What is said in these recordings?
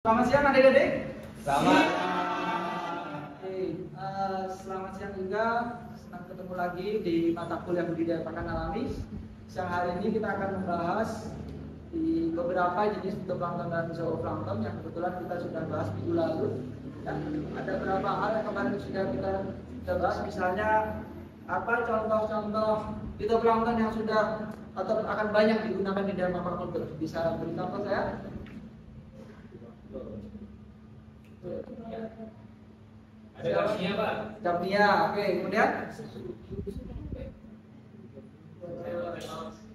Selamat siang adik-adik. Selamat. Selamat siang juga. Senang ketemu lagi di mata kuliah budidaya pakan alami. Siang hari ini kita akan membahas di beberapa jenis fitoplankton dan zooplankton yang kebetulan kita sudah bahas minggu lalu. Dan ada beberapa hal yang kemarin sudah kita bahas, misalnya apa contoh-contoh fitoplankton yang sudah atau akan banyak digunakan di dalam aquaculture. Bisa beri contoh saya? Ada Daphnia, Pak. Daphnia, oke. Kemudian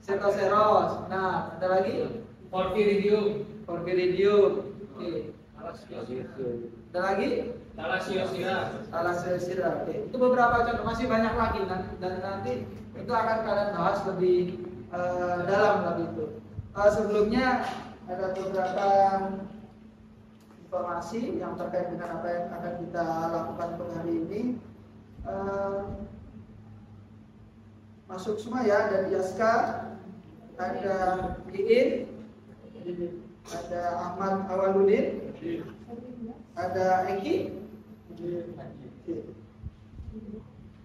Setoceros. Nah, ada lagi Porphyridium. Porphyridium. Oke. Ada lagi Thalassiosira. Thalassiosira. Oke. Itu beberapa contoh, masih banyak lagi dan nanti itu akan kalian bahas lebih dalam lagi itu. Sebelumnya ada beberapa informasi yang terkait dengan apa yang akan kita lakukan untuk hari ini. Masuk semua ya, ada Diaska, ada Iin, ada Ahmad Awaludin, ada Eki.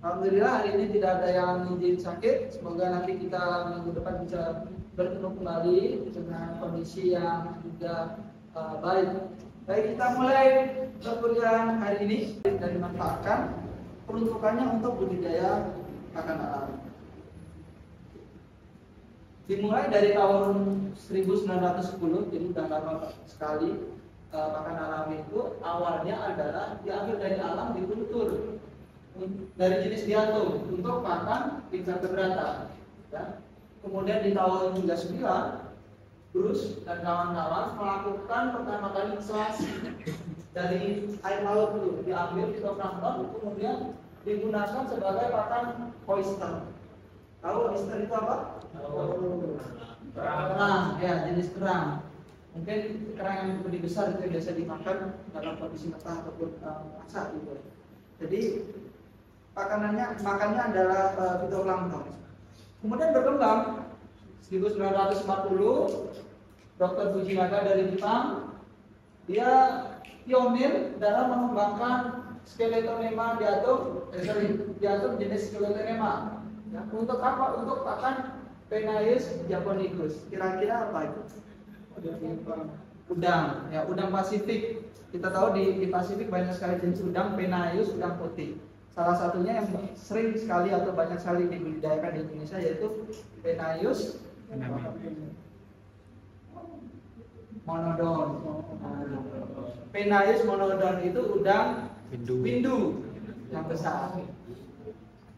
Alhamdulillah hari ini tidak ada yang izin sakit. Semoga nanti kita minggu depan bisa bertemu kembali dengan kondisi yang juga baik. Baik, kita mulai perkuliahan hari ini dari manfaatkan peruntukannya untuk budidaya pakan alami. Dimulai dari tahun 1910, jadi sudah lama sekali. Pakan alami itu awalnya adalah diambil dari alam, dikultur dari jenis diatom untuk pakan invertebrata. Ya. Kemudian di tahun 1939 Bruce dan kawan-kawan melakukan pertama kali isolasi dari air laut itu, diambil fitoplankton kemudian digunakan sebagai pakan oyster. Tahu oyster itu apa? Kerang, ya, jenis kerang. Mungkin kerang yang lebih besar itu yang biasa dimakan dalam kondisi mentah ataupun masak gitu. Jadi makannya adalah fitoplankton. Kemudian berkembang 1940, Dr. Fujinaga dari Jepang, dia pionir dalam mengembangkan skeletonema diatom jenis skeletonema. Ya, untuk apa? Untuk pakan Penaeus japonicus. Kira-kira apa itu? Udang, ya, udang Pasifik. Kita tahu di Pasifik banyak sekali jenis udang, Penaeus, udang putih. Salah satunya yang sering sekali atau banyak sekali dibudidayakan di Indonesia yaitu Penaeus monodon. Penaeus monodon itu udang windu yang besar.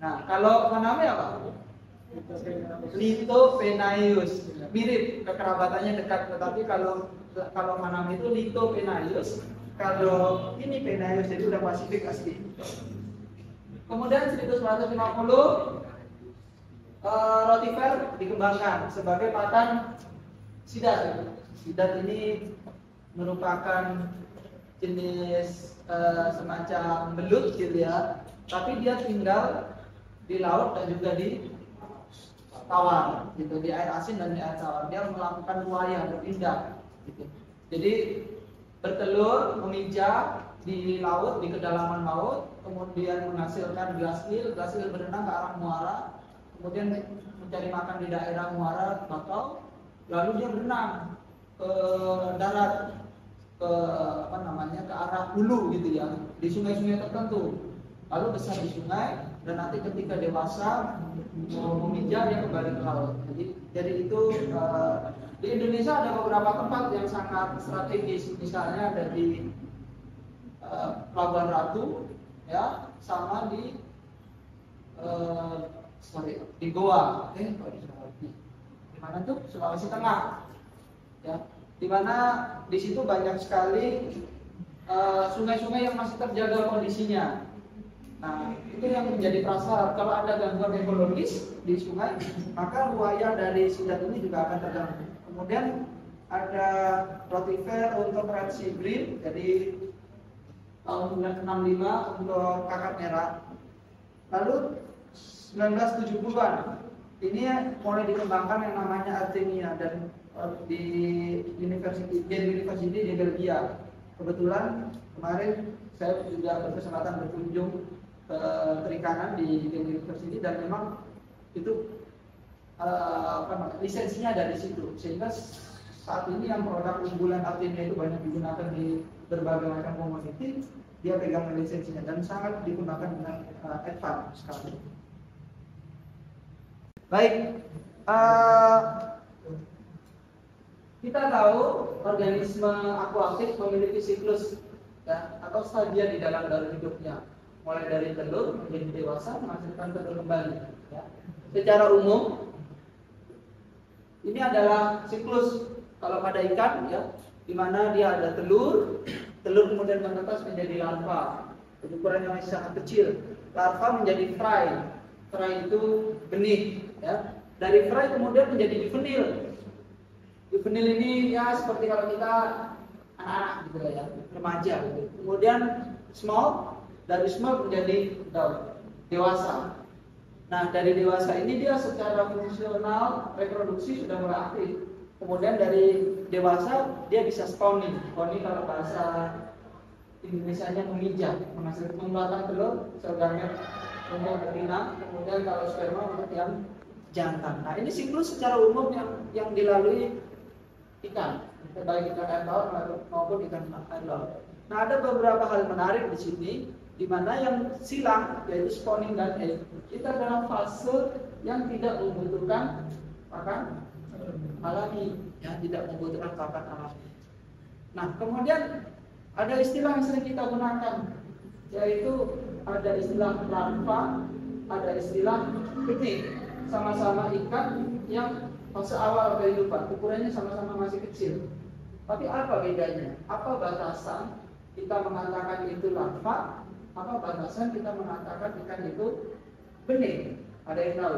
Nah, kalau Maname apa? Lithopenaeus. Mirip, kekerabatannya dekat, tetapi kalau Maname itu Lithopenaeus, kalau ini Penaeus, jadi udah Pasifik asli. Kemudian 1950 rotifer dikembangkan sebagai pakan sidat. Sidat ini merupakan jenis semacam belut gitu ya, tapi dia tinggal di laut dan juga di tawar, gitu, di air asin dan di air tawar. Dia melakukan buaya, berpindah, gitu. Jadi bertelur, memijak di laut, di kedalaman laut, kemudian menghasilkan glasil berenang ke arah muara, kemudian mencari makan di daerah muara bakau, lalu dia berenang ke darat, ke ke arah hulu gitu ya, di sungai-sungai tertentu, lalu besar di sungai dan nanti ketika dewasa memijak dia kembali ke laut. Jadi itu di Indonesia ada beberapa tempat yang sangat strategis, misalnya ada di Pelabuhan Ratu, ya, sama di di Goa, di mana tuh? Sulawesi Tengah, ya, di mana di situ banyak sekali sungai-sungai yang masih terjaga kondisinya. Nah, itu yang menjadi prasyarat kalau ada gangguan ekologis di sungai, maka buaya dari sidat ini juga akan terganggu. Kemudian ada rotifer untuk red sea bream, jadi tahun 1965 untuk kakap merah. Lalu 1970-an ini mulai dikembangkan yang namanya Artemia dan di University di Belgia. kebetulan kemarin saya juga berkesempatan berkunjung ke perikanan di University dan memang itu lisensinya ada di situ, sehingga saat ini yang produk unggulan Artemia itu banyak digunakan di berbagai macam komoditi. Dia pegang lisensinya dan sangat digunakan dengan advance sekali. Baik, kita tahu organisme akuatik memiliki siklus ya, atau stadium di dalam hidupnya, mulai dari telur menjadi dewasa menghasilkan telur kembali. Ya. Secara umum, ini adalah siklus kalau pada ikan, ya, di mana dia ada telur kemudian menetas menjadi larva, ukurannya masih sangat kecil. Larva menjadi fry itu benih, ya. Dari fry kemudian menjadi juvenil. Juvenil ini ya seperti kalau kita anak-anak gitu ya, remaja gitu. Kemudian small, dari small menjadi dewasa. Nah, dari dewasa ini dia secara fungsional reproduksi sudah mulai aktif. Kemudian dari dewasa dia bisa spawning. Spawning kalau bahasa Indonesianya memijah, menghasilkan mengeluarkan telur, sel gamet untuk betina. Kemudian kalau sperma untuk yang jantan. Nah, ini siklus secara umum yang dilalui ikan, baik ikan air laut maupun ikan air laut. Nah, ada beberapa hal menarik di sini, di mana yang silang yaitu spawning dan egg itu adalah fase yang tidak membutuhkan pakan alami, ya, tidak membutuhkan pakan alami. Nah, kemudian ada istilah yang sering kita gunakan, yaitu ada istilah larva, ada istilah benih. Sama-sama ikan yang fase awal kehidupan, ukurannya sama-sama masih kecil. Tapi apa bedanya? Apa batasan kita mengatakan itu larva? Apa batasan kita mengatakan ikan itu benih? Ada yang tahu?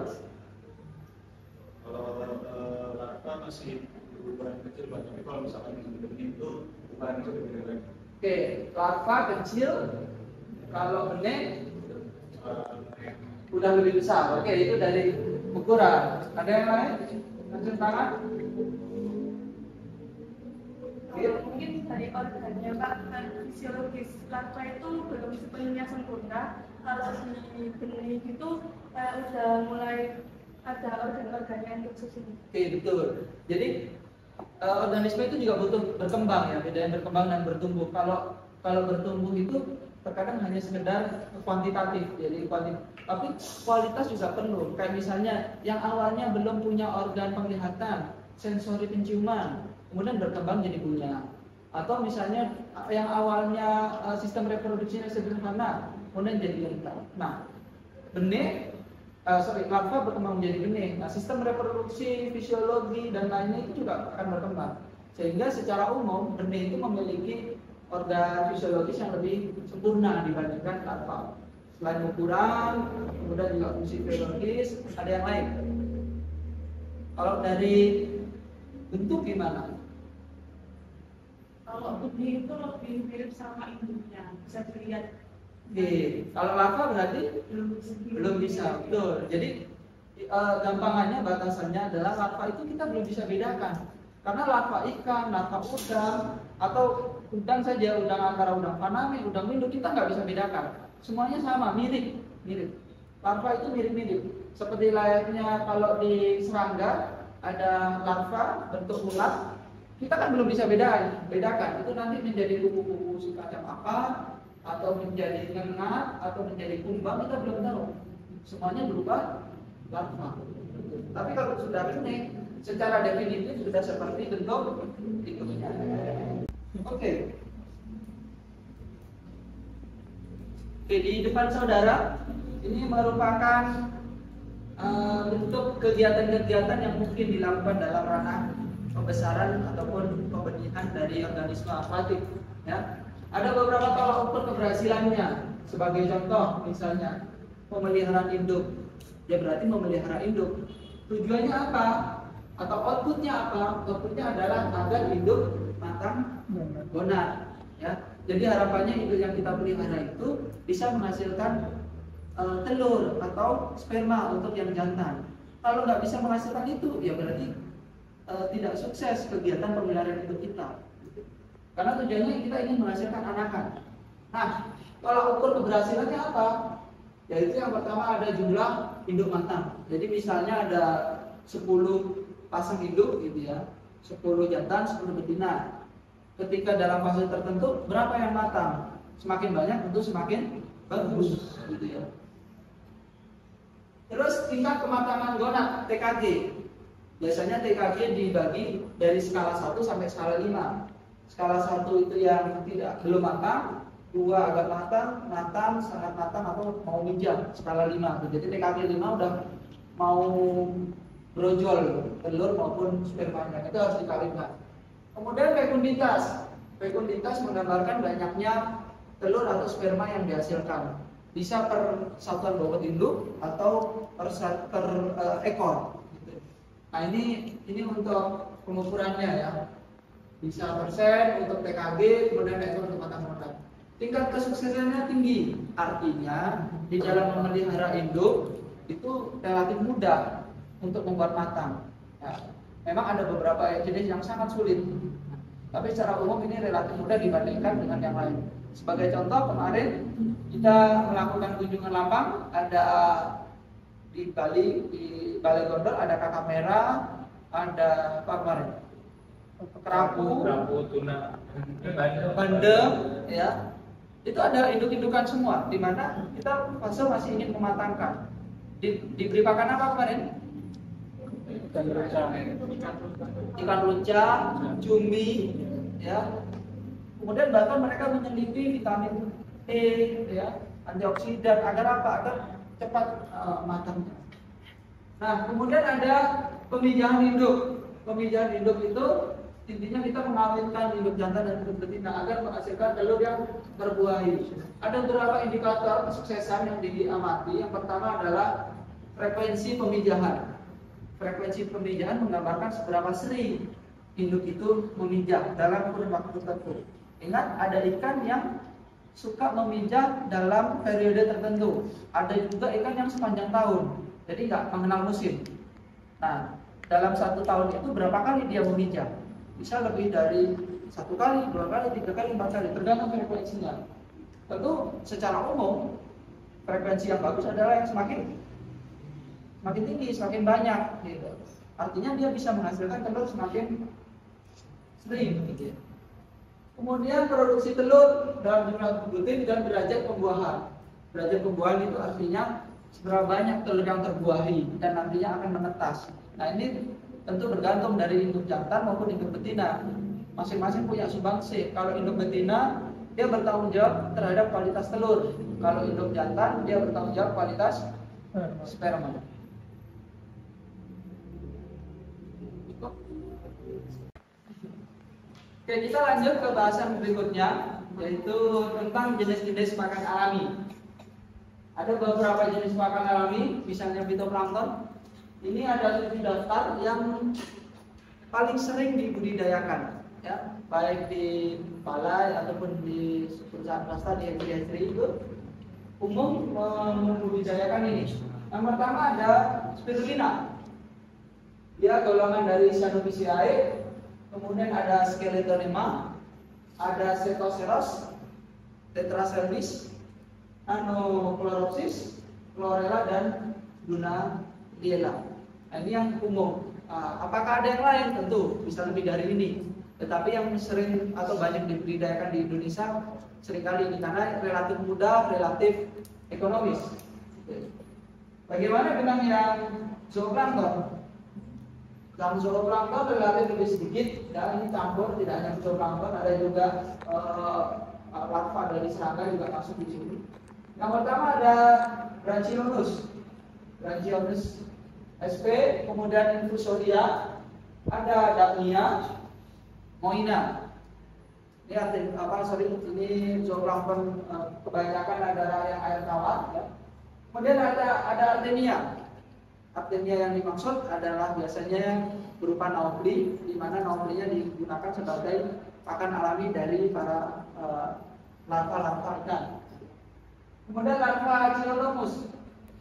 Kalau larva masih ukuran kecil, tapi kalau misalkan benih itu ukuran kecil lebih gede. Oke, larva kecil, kalau benih udah lebih besar. Oke, itu dari ukuran. Ada yang lain? Lanjut tangan. Mungkin dari organnya Pak, fisiologis larva itu belum sepenuhnya sempurna. Kalau di benih itu udah mulai ada organ-organnya yang khusus ini. Oke, betul. Jadi organisme itu juga butuh berkembang, ya, beda yang berkembang dan bertumbuh. Kalau bertumbuh itu terkadang hanya sekedar kuantitatif, jadi tapi kualitas juga perlu. Kayak misalnya yang awalnya belum punya organ penglihatan, sensori penciuman, kemudian berkembang jadi punya. Atau misalnya yang awalnya sistem reproduksinya sederhana, kemudian jadi lengkap. Nah, larva berkembang menjadi benih. Nah, sistem reproduksi, fisiologi dan lainnya itu juga akan berkembang. Sehingga secara umum benih itu memiliki organ fisiologis yang lebih sempurna dibandingkan larva. Selain ukuran, kemudian juga fungsi biologis, ada yang lain. Kalau dari bentuk gimana? Kalau benih itu lebih mirip sama induknya, bisa dilihat. Oke, kalau larva berarti belum bisa. Betul. Jadi gampangannya, batasannya adalah larva itu kita belum bisa bedakan. Karena larva ikan, larva udang, atau udang saja, udang antara udang faname, udang induk, kita nggak bisa bedakan. Semuanya sama, mirip. Larva itu mirip-mirip. Seperti layaknya kalau di serangga ada larva bentuk ulat, kita kan belum bisa bedakan. Itu nanti menjadi kupu-kupu semacam apa, atau menjadi ngengat, atau menjadi kumbang, kita belum tahu. Semuanya berupa larva. Tapi kalau sudah benih, secara definitif sudah seperti bentuk induknya. Oke, di depan saudara ini merupakan bentuk kegiatan-kegiatan yang mungkin dilakukan dalam ranah pembesaran ataupun pembenihan dari organisme akuatik. Ya. Ada beberapa tolak ukur keberhasilannya. Sebagai contoh, misalnya pemeliharaan induk. Ya berarti memelihara induk. Tujuannya apa? Atau outputnya apa? Outputnya adalah agar induk matang bonar. Ya. Jadi harapannya induk yang kita pelihara itu bisa menghasilkan telur atau sperma untuk yang jantan. Kalau nggak bisa menghasilkan itu, ya berarti tidak sukses kegiatan pemeliharaan induk kita. Karena tujuannya kita ingin menghasilkan anakan. Nah, kalau ukur keberhasilannya apa? Yaitu yang pertama ada jumlah induk matang. Jadi misalnya ada 10 pasang induk gitu ya, 10 jantan, 10 betina. Ketika dalam fase tertentu berapa yang matang? Semakin banyak tentu semakin bagus gitu ya. Terus tingkat kematangan gonad TKG. Biasanya TKG dibagi dari skala 1 sampai skala 5. Skala 1 itu yang belum matang, 2 agak matang, sangat matang atau mau minjam, skala 5. Jadi TKG 5 udah mau brojol telur maupun spermanya, itu harus dikawinkan. Kemudian fekunditas. Fekunditas menggambarkan banyaknya telur atau sperma yang dihasilkan. Bisa per satuan bobot induk atau per ekor. Nah ini untuk pengukurannya ya. Bisa persen untuk TKG, kemudian ekor untuk matang-matang. Tingkat kesuksesannya tinggi. Artinya di dalam memelihara induk itu relatif mudah untuk membuat matang. Ya. Memang ada beberapa jenis yang sangat sulit. Tapi secara umum ini relatif mudah dibandingkan dengan yang lain. Sebagai contoh kemarin kita melakukan kunjungan lampang, ada di Bali, di Balai Gondol ada kakap merah, ada apa kemarin? Kerapu, tuna, bandeng, ya. Itu ada induk-indukan semua, di mana kita fase masih ingin mematangkan. Diberi pakan apa kemarin? Ikan ruca, cumi, ya. Kemudian bahkan mereka menyelipi vitamin E, ya, antioksidan agar apa? Agar cepat matang. Nah, kemudian ada pemijahan induk. Pemijahan induk itu intinya kita mengawinkan induk jantan dan induk betina agar menghasilkan telur yang berbuahi. Ada beberapa indikator kesuksesan yang diamati. Yang pertama adalah frekuensi pemijahan. Frekuensi pemijahan menggambarkan seberapa sering induk itu memijah dalam kurun waktu tertentu. Ingat, ada ikan yang suka memijah dalam periode tertentu. Ada juga ikan yang sepanjang tahun, jadi nggak mengenal musim. Nah, dalam 1 tahun itu berapa kali dia memijah? Bisa lebih dari 1 kali, 2 kali, 3 kali, 4 kali, tergantung frekuensinya. Tentu secara umum frekuensi yang bagus adalah yang semakin tinggi, semakin banyak gitu. Artinya dia bisa menghasilkan telur semakin sering gitu. Kemudian produksi telur dalam jumlah rutin dan derajat pembuahan. Derajat pembuahan itu artinya seberapa banyak telur yang terbuahi dan nantinya akan menetas. Nah ini tentu bergantung dari induk jantan maupun induk betina. Masing-masing punya sumbangsi. Kalau induk betina dia bertanggung jawab terhadap kualitas telur. Kalau induk jantan dia bertanggung jawab kualitas sperma. Oke, kita lanjut ke bahasan berikutnya, yaitu tentang jenis-jenis pakan alami. Ada beberapa jenis pakan alami, misalnya fitoplankton. Ini ada 7 daftar yang paling sering dibudidayakan, ya, baik di balai ataupun di perusahaan swasta di industri itu umum membudidayakan ini. Yang pertama ada spirulina. Dia golongan dari Cyanophyceae. Kemudian ada Skeletonema, ada Cetoceros, Tetracervis, Anochloropsis, Chlorella dan Dunaliella. Nah, ini yang umum. Apakah ada yang lain? Tentu bisa lebih dari ini. Tetapi yang sering atau banyak dibudidayakan di Indonesia seringkali ini karena relatif mudah, relatif ekonomis. Bagaimana dengan yang zooplankton? Yang zooplankton relatif lebih sedikit, dan ini campur, tidak hanya zooplankton, ada juga larva dari serangga juga masuk di sini. Yang pertama ada Branchionus sp, kemudian Infusodia, ada Dapnia, Moina. Ini zooplankton kebanyakan adalah yang air tawar. Ya. Kemudian ada Artemia. Artemia yang dimaksud adalah biasanya berupa naupli, di mana nauplinya digunakan sebagai pakan alami dari para larva-larva ikan. Kemudian larva Chironomus.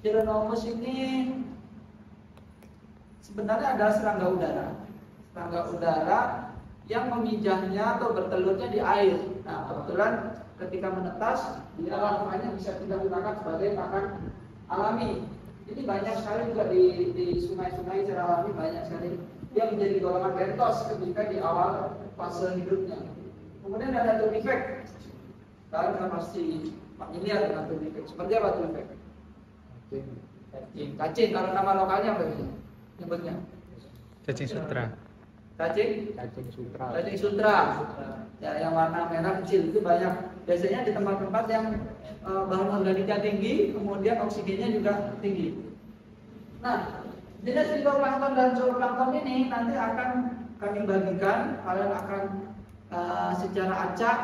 Chironomus ini sebenarnya adalah serangga udara. Serangga udara yang memijahnya atau bertelurnya di air. Nah, kebetulan ketika menetas, dia makanya bisa kita gunakan sebagai pakan alami. Ini banyak sekali juga di sungai-sungai secara alami, banyak sekali yang menjadi golongan bentos ketika di awal fase hidupnya. Kemudian ada turnifek. Kalian pasti familiar dengan turnifek. Seperti apa turnifek? Cacing. Kalau nama lokalnya apa ini? Nyebutnya? Cacing sutra. Cacing sutra. Ya, yang warna merah kecil itu banyak. Biasanya di tempat-tempat yang bahan organiknya tinggi, kemudian oksigennya juga tinggi. Nah, jenis fitoplankton dan zooplankton ini nanti akan kami bagikan. Kalian akan secara acak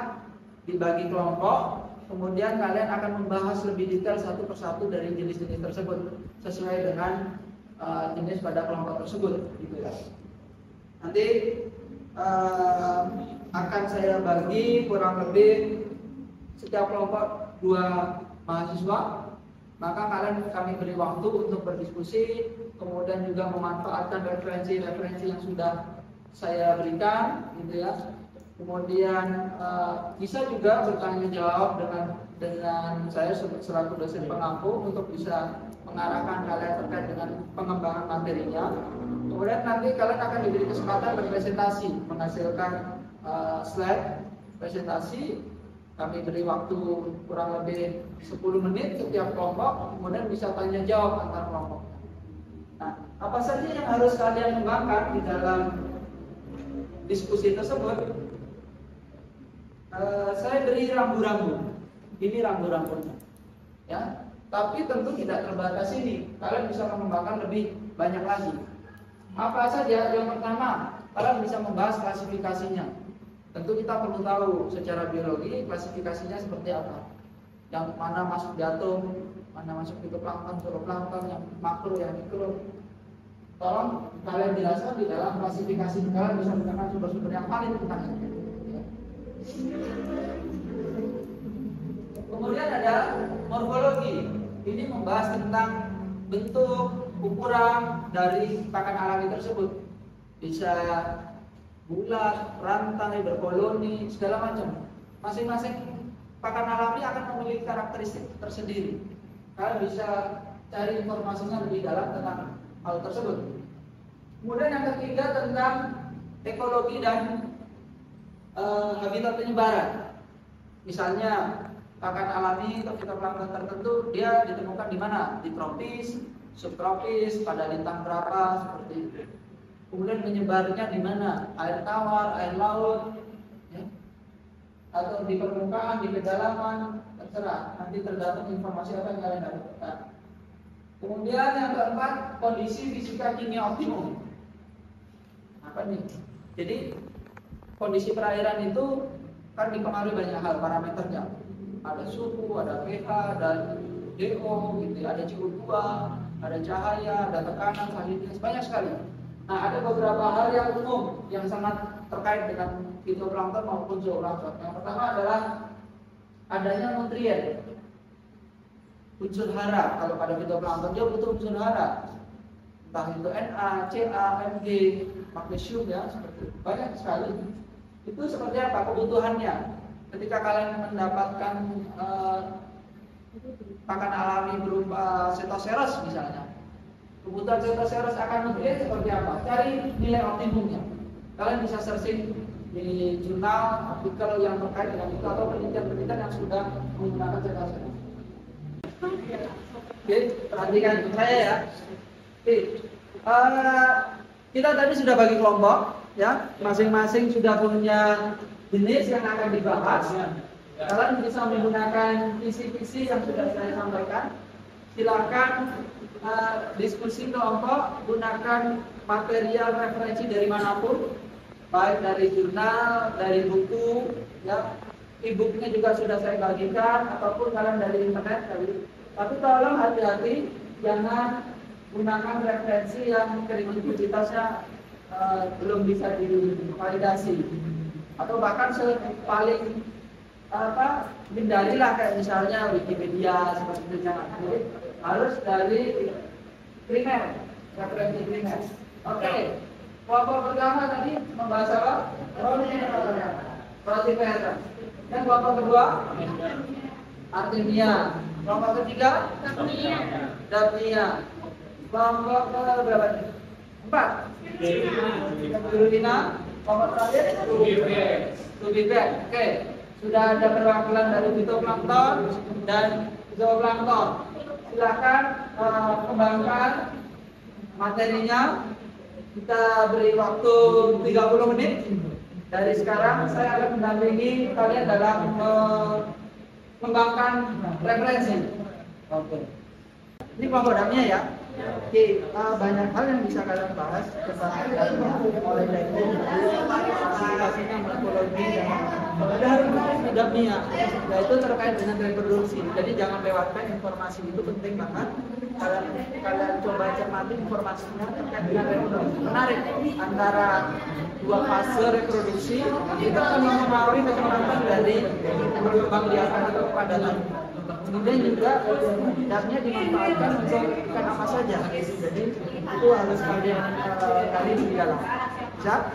dibagi kelompok. Kemudian kalian akan membahas lebih detail satu persatu dari jenis-jenis tersebut sesuai dengan jenis pada kelompok tersebut, gitu ya. Nanti akan saya bagi kurang lebih setiap kelompok 2 mahasiswa. Maka kami beri waktu untuk berdiskusi, kemudian juga memanfaatkan referensi-referensi yang sudah saya berikan, gitu ya. Kemudian bisa juga bertanya jawab dengan saya selaku dosen pengampu untuk bisa mengarahkan kalian terkait dengan pengembangan materinya. Kemudian nanti kalian akan diberi kesempatan berpresentasi, menghasilkan slide presentasi. Kami beri waktu kurang lebih 10 menit setiap kelompok, kemudian bisa tanya jawab antar kelompok. Nah, apa saja yang harus kalian kembangkan di dalam diskusi tersebut? Saya beri rambu-rambu. Ini rambu-rambunya, ya. Tapi tentu tidak terbatas ini. Kalian bisa mengembangkan lebih banyak lagi. Apa saja? Yang pertama, kalian bisa membahas klasifikasinya. Tentu kita perlu tahu secara biologi klasifikasinya seperti apa. Yang mana masuk di atom, mana masuk fitoplankton, zooplankton, yang makro, yang mikro. Tolong kalian jelaskan di dalam klasifikasi. Kalian bisa menggunakan sumber-sumber yang paling tentang ini. Kemudian ada morfologi. Ini membahas tentang bentuk, ukuran dari pakan alami tersebut. Bisa bulat, rantai, berkoloni, segala macam. Masing-masing pakan alami akan memiliki karakteristik tersendiri. Kalian bisa cari informasinya lebih dalam tentang hal tersebut. Kemudian yang ketiga tentang ekologi dan habitat penyebaran. Misalnya pakan alami atau fitoplankton tertentu dia ditemukan di mana? Di tropis, subtropis, pada lintang berapa seperti itu. Kemudian menyebarnya di mana? Air tawar, air laut, ya? Atau di permukaan, di kedalaman, terserah. Nanti tergantung informasi apa yang kalian dapatkan. Kemudian yang keempat, kondisi fisika kimia optimum. Apa nih? Jadi kondisi perairan itu kan dipengaruhi banyak hal parameternya. Ada suhu, ada pH, ada DO, gitu, ada CO2, ada cahaya, ada tekanan, salinitas, banyak sekali. Nah, ada beberapa hal yang umum yang sangat terkait dengan fitoplankton maupun zooplankton. Yang pertama adalah adanya nutrien, unsur hara. Kalau pada fitoplankton dia butuh unsur hara, entah itu Na, Ca, Mg, magnesium, ya, seperti itu. Banyak sekali. Itu seperti apa kebutuhannya? Ketika kalian mendapatkan pakan alami berupa setoseros misalnya, kebutuhan setoseros akan nutrien seperti apa? Cari nilai optimumnya. Kalian bisa searching di jurnal, artikel yang terkait dengan itu atau penelitian-penelitian yang sudah menggunakan setoseros. Oke, perhatikan saya ya. Oke, kita tadi sudah bagi kelompok, ya, masing-masing sudah punya jenis yang akan dibahas. Kalian bisa menggunakan visi-visi yang sudah saya sampaikan. Silakan diskusi kelompok, gunakan material referensi dari manapun, baik dari jurnal, dari buku, ya, e-booknya juga sudah saya bagikan, ataupun kalian dari internet. Tapi tolong hati-hati, jangan gunakan referensi yang kredibilitasnya belum bisa divalidasi, atau bahkan paling hindarilah kayak misalnya Wikipedia seperti itu, jangan. Harus dari primer, referensi primer. Oke. Kelompok pertama tadi membahas apa? Rotifera. Dan kelompok kedua Artemia. Kelompok ketiga Daphnia. Kelompok ke berapa nih? 4. Spirulina. Kelompok terakhir Tubivax. Oke. Sudah ada perwakilan dari fitoplankton dan zooplankton. Silakan kembangkan materinya. Kita beri waktu 30 menit. Dari sekarang saya akan mendampingi kalian dalam mengembangkan referensi. Oke. Ini kelompok Daphnia ya. Oke, banyak hal yang bisa kalian bahas tentang Daphnia, mulai dari klasifikasinya, morfologi dan Daphnia, yaitu terkait dengan reproduksi. Jadi jangan lewatkan informasi itu, penting banget. Kalian coba cermati informasinya terkait dengan reproduksi. Menarik antara dua fase reproduksi itu akan mempengaruhi kecepatan dari perkembangbiakan atau kepadatan. Kemudian juga Daphnia dimanfaatkan untuk ikan apa saja. Jadi itu harus kalian gali di dalam. Siap?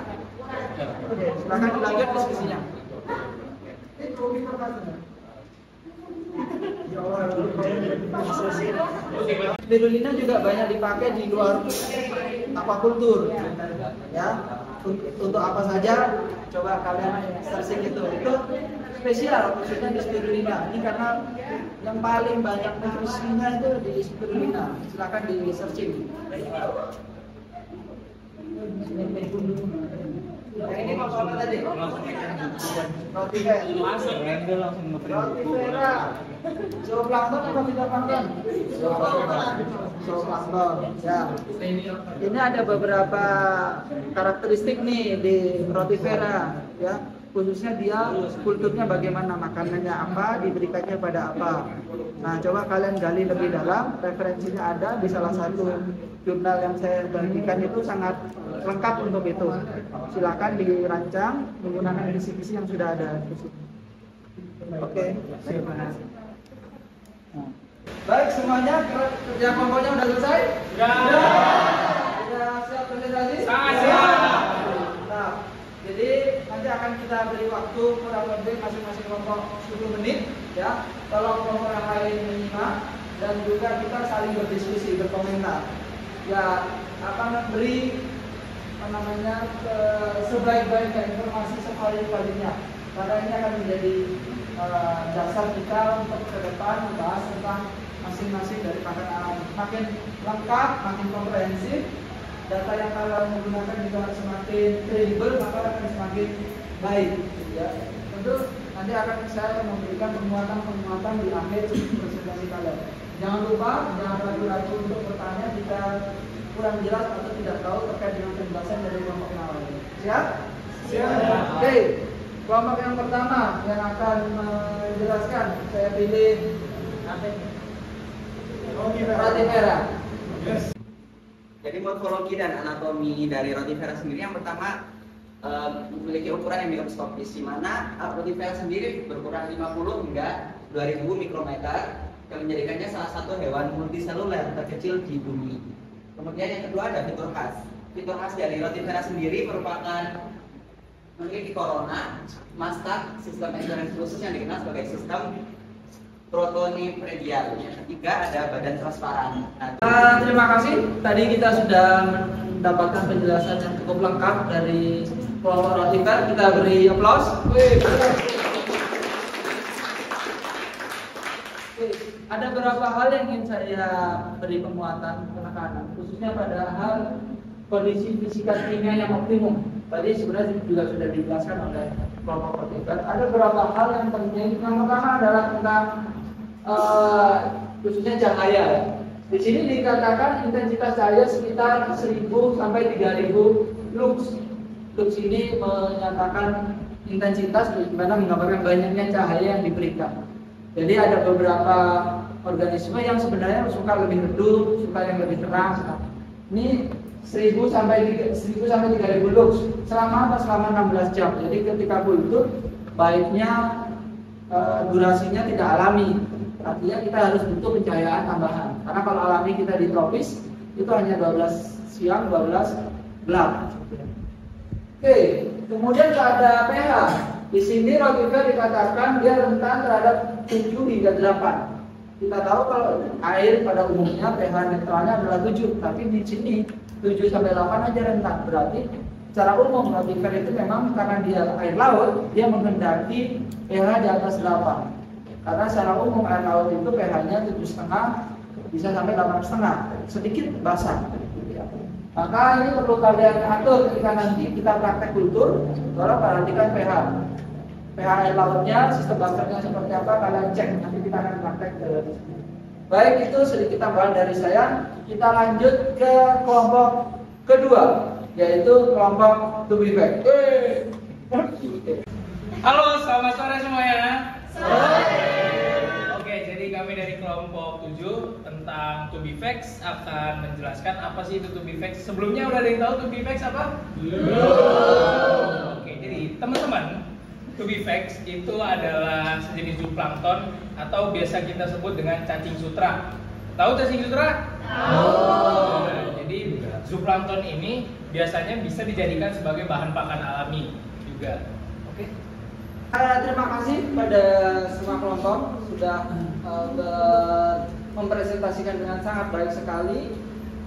Oke, silakan dilanjut diskusinya. Spirulina juga banyak dipakai di luar aquaculture, ya. Untuk apa saja? Coba kalian searching itu spesial khususnya di spirulina. Ini karena yang paling banyak nutrisinya itu di spirulina. Silakan di searching. Yang ini mau apa tadi? Rotifera. Zooplankton atau fitoplankton? Zooplankton. Ya. Ini ada beberapa karakteristik nih di Rotifera, ya. Khususnya dia kulturnya bagaimana, makanannya apa, diberikannya pada apa. Nah, coba kalian gali lebih dalam, referensinya ada di salah satu jurnal yang saya bagikan itu sangat lengkap untuk itu. Silakan dirancang menggunakan kisi-kisi yang sudah ada di situ. Oke. Baik, semuanya kerja kelompoknya udah selesai? Sudah siap presentasi? Siap. Nah, jadi nanti akan kita beri waktu kurang lebih masing-masing kelompok 10 menit, ya. Tolong kelompok yang lain menyimak dan juga kita saling berdiskusi, berkomentar. Ya, akan memberi sebaik-baiknya informasi sekali-kalinya. Karena ini akan menjadi dasar kita untuk ke depan membahas tentang masing-masing dari pakan alami. Makin lengkap, makin komprehensif, data yang kalian menggunakan juga semakin kredibel, maka akan semakin baik. Ya. Tentu nanti akan saya memberikan penguatan di akhir presentasi kalian. Jangan lupa, jangan ragu-ragu untuk bertanya jika kurang jelas atau tidak tahu terkait dengan penjelasan dari kelompok yang lain. Siap? Siap. Oke. Kelompok yang pertama yang akan menjelaskan, saya pilih Rotifera. Jadi morfologi dan anatomi dari Rotifera sendiri yang pertama memiliki ukuran yang mikroskopis, di mana Rotifera sendiri berukuran 50 hingga 2000 mikrometer yang menjadikannya salah satu hewan multiseluler terkecil di bumi. Kemudian yang kedua ada fitur khas. Fitur khas dari Rotifera sendiri merupakan memiliki corona, mastak, sistem endurance khusus yang dikenal sebagai sistem protonipredial. Yang ketiga ada badan transparan. Terima kasih. Tadi kita sudah mendapatkan penjelasan yang cukup lengkap dari kelompok Rotifera. Kita beri aplaus. Ada beberapa hal yang ingin saya beri penguatan penekanan, khususnya pada hal kondisi fisika kimia yang optimum. Tadi sebenarnya juga sudah dijelaskan oleh kelompok Rotifera. Ada beberapa hal yang penting. Yang pertama adalah tentang khususnya cahaya. Di sini dikatakan intensitas cahaya sekitar 1000 sampai 3000 lux. Lux ini menyatakan intensitas di mana menggambarkan banyaknya cahaya yang diberikan. Jadi ada beberapa organisme yang sebenarnya suka lebih redup, suka yang lebih terang. Ini 1000 sampai 3000 lux. Selama 16 jam. Jadi ketika kultur baiknya durasinya tidak alami. Artinya kita harus butuh pencahayaan tambahan. Karena kalau alami kita di tropis itu hanya 12 siang, 12 gelap. Oke. Kemudian ada pH. Di sini rotifer dikatakan dia rentan terhadap 7 hingga 8. Kita tahu kalau air pada umumnya pH netralnya adalah 7, tapi di sini 7 sampai 8 aja rentan. Berarti secara umum rotifer itu memang karena dia air laut, dia menghendaki pH di atas 8. Karena secara umum air laut itu pH-nya 7,5 bisa sampai 8,5, sedikit basah. Maka ini perlu kalian atur ketika nanti kita praktek kultur. Tolong perhatikan pH. pH air lautnya, sistem bakarnya seperti apa, kalian cek. Nanti kita akan praktek ke. Baik, itu sedikit tambahan dari saya. Kita lanjut ke kelompok kedua, yaitu kelompok tubuh efek. Halo, selamat sore semuanya. Oke, jadi kami dari kelompok 7 tentang to be facts akan menjelaskan apa sih itu to be facts. Sebelumnya udah ada yang tahu to be facts apa? Oke, jadi teman-teman, to be facts itu adalah sejenis zooplankton atau biasa kita sebut dengan cacing sutra. Tahu cacing sutra? Tahu. Jadi zooplankton ini biasanya bisa dijadikan sebagai bahan pakan alami juga. Oke. Terima kasih pada semua kelompok sudah mempresentasikan dengan sangat baik sekali.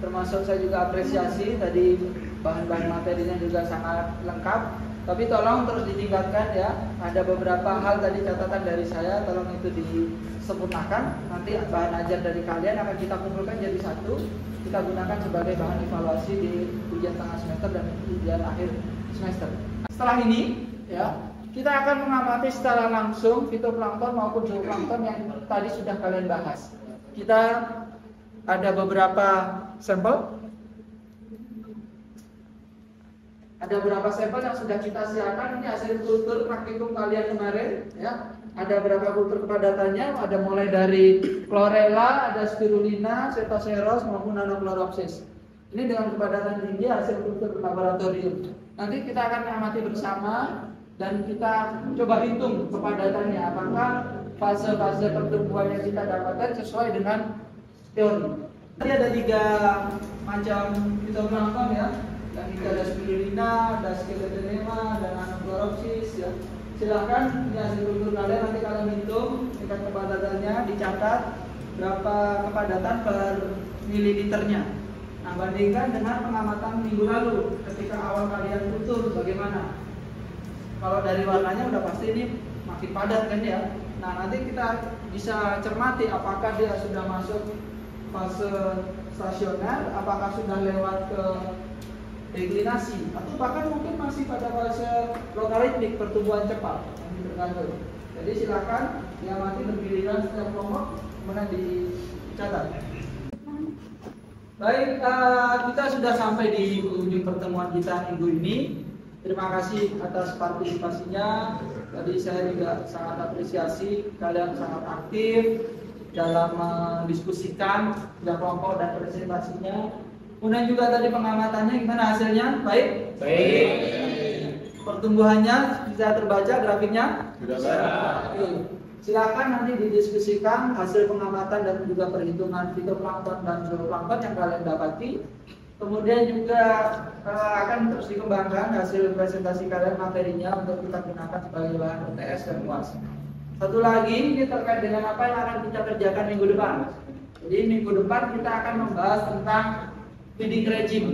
Termasuk saya juga apresiasi tadi bahan-bahan materinya juga sangat lengkap. Tapi tolong terus ditingkatkan ya. Ada beberapa hal tadi catatan dari saya, tolong itu disempurnakan. Nanti bahan ajar dari kalian akan kita kumpulkan jadi satu. Kita gunakan sebagai bahan evaluasi di ujian tengah semester dan ujian akhir semester. Setelah ini ya, kita akan mengamati secara langsung fitoplankton maupun zooplankton yang tadi sudah kalian bahas. Kita ada beberapa sampel. Ada beberapa sampel yang sudah kita siapkan. Ini hasil kultur praktikum kalian kemarin ya. Ada berapa kultur kepadatannya? Ada mulai dari chlorella, ada spirulina, cetoceros maupun nanochloropsis. Ini dengan kepadatan tinggi hasil kultur laboratorium. Nanti kita akan amati bersama dan kita coba hitung kepadatannya, apakah fase-fase pertumbuhan yang kita dapatkan sesuai dengan teori. Tadi ada 3 macam fitoplankton ya. Yang kita ada spirulina, ada skeletonema, dan nanochloropsis ya. Silahkan ini hasil kultur kalian, nanti kalian hitung tingkat kepadatannya, dicatat berapa kepadatan per mililiternya. Nah, bandingkan dengan pengamatan minggu lalu ketika awal kalian kultur bagaimana. Kalau dari warnanya udah pasti ini makin padat kan ya. Nah, nanti kita bisa cermati apakah dia sudah masuk fase stasioner, apakah sudah lewat ke deklinasi, atau bahkan mungkin masih pada fase logaritmik pertumbuhan cepat. Ini tergantung. Jadi silakan diamati bergiliran setiap kelompok kemudian dicatat. Baik, kita sudah sampai di ujung pertemuan kita minggu ini. Terima kasih atas partisipasinya. Tadi saya juga sangat apresiasi kalian sangat aktif dalam mendiskusikan kelompok dan presentasinya. Kemudian juga tadi pengamatannya gimana hasilnya? Baik? Baik. Pertumbuhannya bisa terbaca grafiknya? Bisa. Silakan nanti didiskusikan hasil pengamatan dan juga perhitungan fitoplankton dan zooplankton yang kalian dapati. Kemudian juga akan terus dikembangkan hasil presentasi kalian materinya untuk kita gunakan sebagai bahan UTS dan UAS. Satu lagi ini terkait dengan apa yang akan kita kerjakan minggu depan. Jadi minggu depan kita akan membahas tentang feeding regime,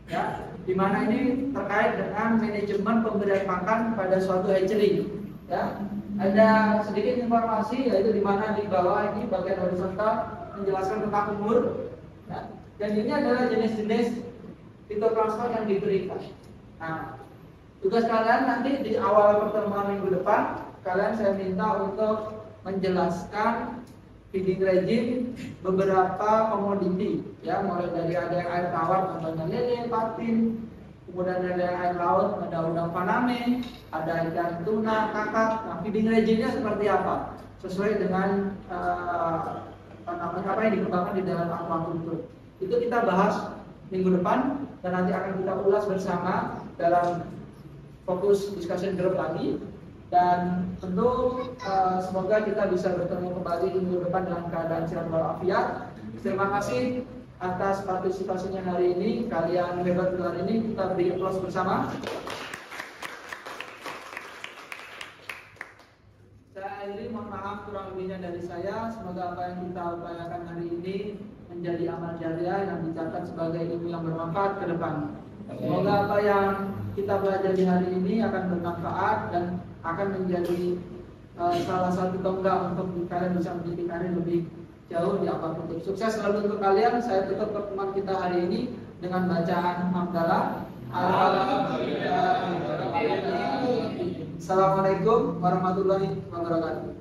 ya, di mana ini terkait dengan manajemen pemberian makan pada suatu hatchery. Ya, ada sedikit informasi yaitu di mana di bawah ini bagian horizontal menjelaskan tentang umur. Ya. Dan ini adalah jenis-jenis fitoplankton yang diberikan. Nah, tugas kalian nanti di awal pertemuan minggu depan, kalian saya minta untuk menjelaskan feeding regime beberapa komoditi, ya, mulai dari ada yang air tawar, contohnya lele, patin, kemudian ada yang air laut, ada udang faname, ada ikan tuna, kakap. Nah, feeding regime-nya seperti apa? Sesuai dengan apa yang dikembangkan di dalam aquaculture. Itu kita bahas minggu depan dan nanti akan kita ulas bersama dalam fokus discussion group lagi. Dan tentu semoga kita bisa bertemu kembali minggu depan dalam keadaan sehat walafiat. Terima kasih atas partisipasinya hari ini. Kalian hebat hari ini. Kita beri aplaus bersama. mohon maaf kurang lebihnya dari saya. Semoga apa yang kita upayakan hari ini menjadi amal jariah yang dicatat sebagai ilmu yang bermanfaat ke depan. Semoga apa yang kita belajar di hari ini akan bermanfaat dan akan menjadi salah satu tonggak untuk kalian bisa menjadi karir lebih jauh di apapun. Sukses selalu untuk kalian. Saya tutup pertemuan kita hari ini dengan bacaan hamdalah. Alhamdulillah. Assalamualaikum warahmatullahi wabarakatuh.